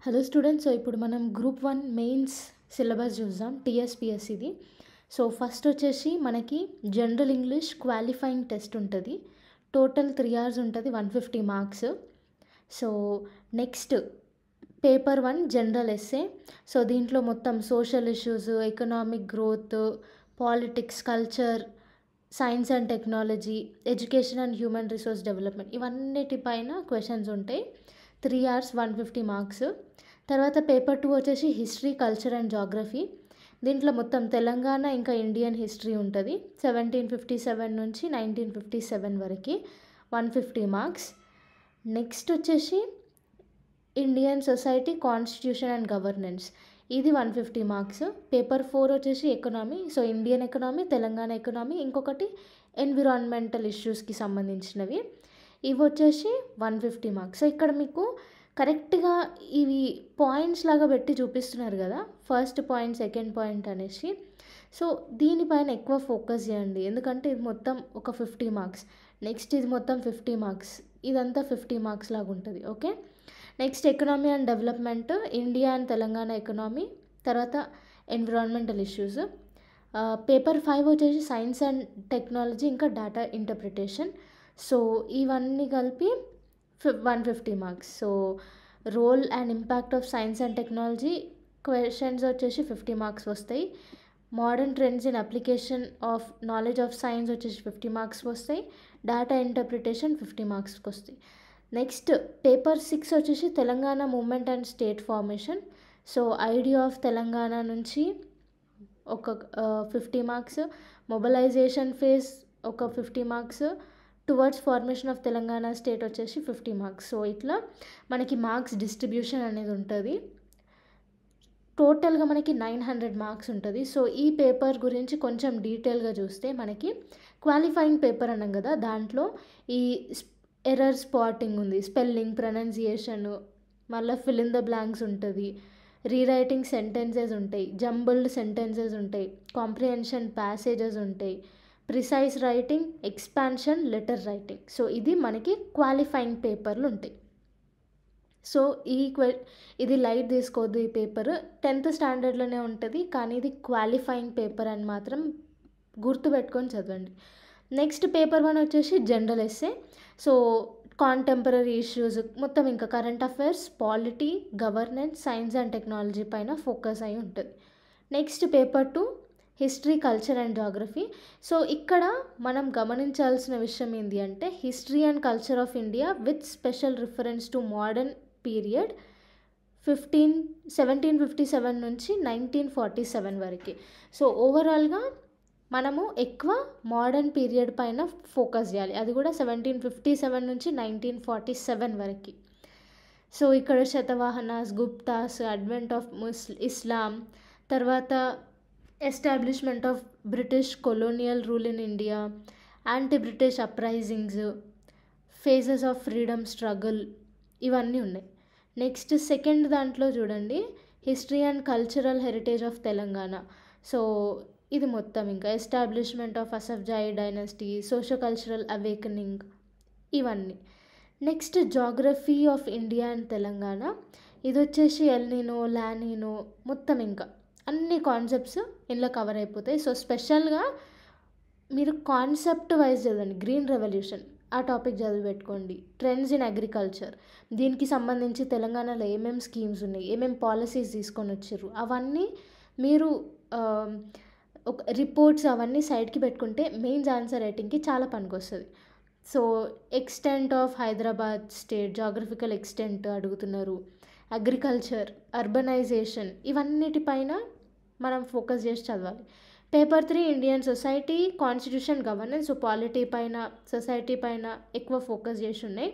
Hello students. So ఇప్పుడు మనం group 1 mains syllabus చూద్దాం. టీఎస్పిఎస్సిది. సో ఫస్ట్ వచ్చేసి మనకి జనరల్ ఇంగ్లీష్ క్వాలిఫైయింగ్ టెస్ట్ ఉంటుంది. టోటల్ 3 hours ఉంటుంది, 150 marks. So next paper 1 general essay. So దీంట్లో మొత్తం social issues, economic growth, politics, culture, science and technology, education and human resource development, ఇవన్నిటిపైన questions ఉంటాయి. 3 hours 150 marks. తర్వాత paper 2 వచ్చేసి history, culture and geography. దీంట్లో మొత్తం తెలంగాణ ఇంకా ఇండియన్ హిస్టరీ ఉంటుంది. 1757 నుంచి 1957 వరకు 150 మార్క్స్. నెక్స్ట్ వచ్చేసి Indian society, constitution and governance, ఇది 150 మార్క్స్. పేపర్ 4 వచ్చేసి economy. So Indian economy, Telangana economy, ఇంకొకటి ఎన్విరాన్మెంటల్ ఇష్యూస్కి సంబంధించినవి. ఇవి వచ్చేసి 150 మార్క్స్. సో ఇక్కడ మీకు కరెక్ట్గా ఇవి పాయింట్స్ లాగా పెట్టి చూపిస్తున్నారు కదా, ఫస్ట్ పాయింట్, సెకండ్ పాయింట్ అనేసి. సో దీనిపైన ఎక్కువ ఫోకస్ చేయండి, ఎందుకంటే ఇది మొత్తం ఒక 50 మార్క్స్. నెక్స్ట్ ఇది మొత్తం 50 మార్క్స్, ఇదంతా 50 మార్క్స్ లాగా ఉంటుంది. Okay. Next economy and development, India and Telangana economy, తర్వాత ఎన్విరాన్మెంటల్ ఇష్యూస్. పేపర్ 5 వచ్చేసి సైన్స్ అండ్ టెక్నాలజీ ఇంకా డేటా ఇంటర్ప్రిటేషన్. సో ఇవన్నీ కలిపి 150 marks. So role and impact of science and technology questions వచ్చేసి 50 మార్క్స్ వస్తాయి. Modern trends in application of knowledge of science వచ్చేసి 50 marks వస్తాయి. Data interpretation 50 మార్క్స్కి వస్తాయి. నెక్స్ట్ పేపర్ 6 వచ్చేసి Telangana movement and state formation. So idea of Telangana నుంచి ఒక 50 marks, mobilisation phase ఒక 50 marks, towards formation of Telangana state వచ్చేసి 50 మార్క్స్. సో ఇట్లా మనకి మార్క్స్ డిస్ట్రిబ్యూషన్ అనేది ఉంటుంది. టోటల్గా మనకి 900 మార్క్స్ ఉంటుంది. సో ఈ పేపర్ గురించి కొంచెం డీటెయిల్గా చూస్తే మనకి క్వాలిఫైయింగ్ పేపర్ అన్నాం కదా, దాంట్లో ఈ ఎర్రర్ స్పాటింగ్ ఉంది, స్పెల్లింగ్, ప్రొనౌన్సియేషన్, మళ్ళీ ఫిల్ ఇన్ ద బ్లాంక్స్ ఉంటుంది, రీరైటింగ్ సెంటెన్సెస్ ఉంటాయి, జంబుల్డ్ సెంటెన్సెస్ ఉంటాయి, కాంప్రిహెన్షన్ ప్యాసేజెస్ ఉంటాయి, precise writing, expansion, letter writing. So ఇది మనకి క్వాలిఫైయింగ్ పేపర్లు ఉంటాయి. సో ఇది లైట్ తీసుకోవద్దు, ఈ పేపర్ 10th స్టాండర్డ్లోనే ఉంటుంది, కానీ ఇది క్వాలిఫైయింగ్ పేపర్ అని మాత్రం గుర్తుపెట్టుకొని చదవండి. నెక్స్ట్ పేపర్ 1 వచ్చేసి general essay. So contemporary issues మొత్తం, ఇంకా current affairs, polity, governance, science and technology పైన ఫోకస్ అయి ఉంటుంది. Next paper 2 history, culture and geography. So ఇక్కడ మనం గమనించాల్సిన విషయం ఏంటి అంటే, history and culture of India with special reference to modern period 1757 నుంచి 1947 వరకు. సో ఓవరాల్గా మనము ఎక్కువ మోడర్న్ పీరియడ్ పైన ఫోకస్ చేయాలి, అది కూడా 1757 నుంచి 1947 వరకు. సో ఇక్కడ Satavahanas, Guptas, advent of Islam, తర్వాత establishment of British colonial rule in India, anti British uprisings, phases of freedom struggle, ఇవన్నీ ఉన్నాయి. నెక్స్ట్ సెకండ్ దాంట్లో చూడండి, history and cultural heritage of Telangana. So ఇది మొత్తం ఇంకా establishment of Asaf Jahi dynasty, socio cultural awakening, ఇవన్నీ. Next geography of India and Telangana, ఇది వచ్చేసి ఎల్నినో, లానినో, మొత్తం ఇంకా అన్ని కాన్సెప్ట్స్ ఇందులో కవర్ అయిపోతాయి. సో స్పెషల్గా మీరు కాన్సెప్ట్ వైజ్ చదవండి. గ్రీన్ రెవల్యూషన్, ఆ టాపిక్ చదివి పెట్టుకోండి. ట్రెండ్స్ ఇన్ అగ్రికల్చర్, దీనికి సంబంధించి తెలంగాణలో ఏమేమి స్కీమ్స్ ఉన్నాయి, ఏమేమి పాలసీస్ తీసుకొని వచ్చారు, అవన్నీ మీరు ఒక రిపోర్ట్స్ అవన్నీ సైడ్కి పెట్టుకుంటే మెయిన్స్ ఆన్సర్ రైటింగ్కి చాలా పనికొస్తుంది. So extent of Hyderabad state, geographical extent అడుగుతున్నారు, అగ్రికల్చర్, అర్బనైజేషన్, ఇవన్నిటిపైన మనం ఫోకస్ చేసి చదవాలి. Paper 3 Indian society, constitution, governance. So polity పైన, సొసైటీ పైన ఎక్కువ ఫోకస్ చేసి ఉన్నాయి.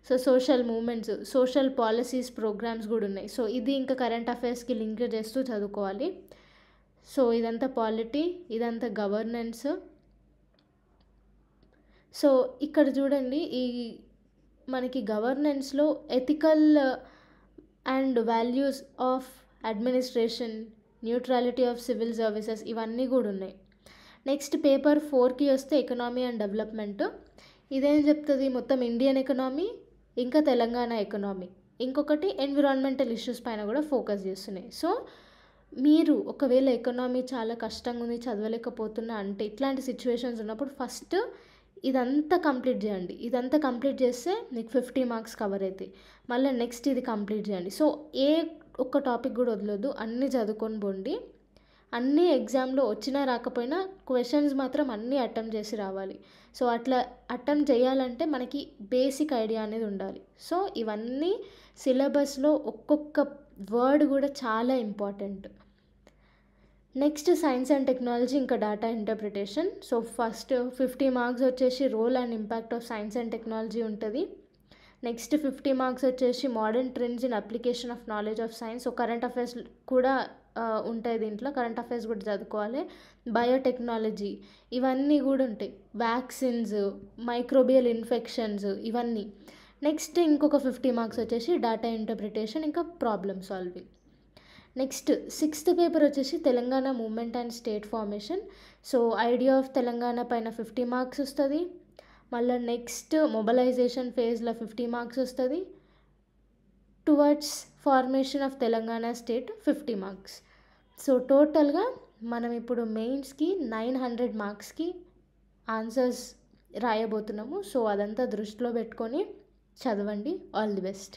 So social movements, social policies, programmes కూడా ఉన్నాయి. సో ఇది ఇంకా కరెంట్ అఫైర్స్కి లింక్ చేస్తూ చదువుకోవాలి. సో ఇదంతా పాలిటీ, ఇదంతా గవర్నెన్స్. సో ఇక్కడ చూడండి, ఈ మనకి గవర్నెన్స్లో ethical and values of administration, neutrality of civil services, ఇవన్నీ కూడా ఉన్నాయి. నెక్స్ట్ పేపర్ 4కి వస్తే ఎకనామీ అండ్ డెవలప్మెంట్. ఇదేం చెప్తుంది, మొత్తం ఇండియన్ ఎకనామీ ఇంకా తెలంగాణ ఎకనామీ, ఇంకొకటి ఎన్విరాన్మెంటల్ ఇష్యూస్ పైన కూడా ఫోకస్ చేస్తున్నాయి. సో మీరు ఒకవేళ ఎకనామీ చాలా కష్టంగా ఉంది, చదవలేకపోతున్నా అంటే ఇట్లాంటి సిచ్యువేషన్స్ ఉన్నప్పుడు ఫస్ట్ ఇదంతా కంప్లీట్ చేయండి. ఇదంతా కంప్లీట్ చేస్తే మీకు 50 మార్క్స్ కవర్ అవుతాయి. మళ్ళీ నెక్స్ట్ ఇది కంప్లీట్ చేయండి. సో ఏ ఒక్క టాపిక్ కూడా వదలొద్దు, అన్నీ చదువుకొని పోండి. అన్నీ ఎగ్జామ్లో వచ్చినా రాకపోయినా క్వశ్చన్స్ మాత్రం అన్నీ అటెంప్ట్ చేసి రావాలి. సో అట్లా అటెంప్ట్ చేయాలంటే మనకి బేసిక్ ఐడియా అనేది ఉండాలి. సో ఇవన్నీ సిలబస్లో ఒక్కొక్క వర్డ్ కూడా చాలా important. Next science and technology ఇంకా data interpretation. So first 50 marks వచ్చేసి role and impact of science and technology ఉంటుంది. నెక్స్ట్ 50 మార్క్స్ వచ్చేసి modern trends in application of knowledge of science. So current affairs కూడా ఉంటాయి దీంట్లో, current affairs కూడా చదువుకోవాలి. Biotechnology ఇవన్నీ కూడా ఉంటాయి, వ్యాక్సిన్స్, మైక్రోబియల్ ఇన్ఫెక్షన్స్ ఇవన్నీ. నెక్స్ట్ ఇంకొక 50 మార్క్స్ వచ్చేసి డేటా ఇంటర్ప్రిటేషన్ ఇంకా problem solving. Next 6th paper వచ్చేసి Telangana movement and state formation. So idea of Telangana పైన 50 మార్క్స్ వస్తుంది. మళ్ళీ నెక్స్ట్ మొబలైజేషన్ ఫేజ్లో 50 మార్క్స్ వస్తుంది. Towards formation of Telangana state 50 marks. So టోటల్గా మనం ఇప్పుడు మెయిన్స్కి 900 మార్క్స్కి ఆన్సర్స్ రాయబోతున్నాము. సో అదంతా దృష్టిలో పెట్టుకొని చదవండి. All the best.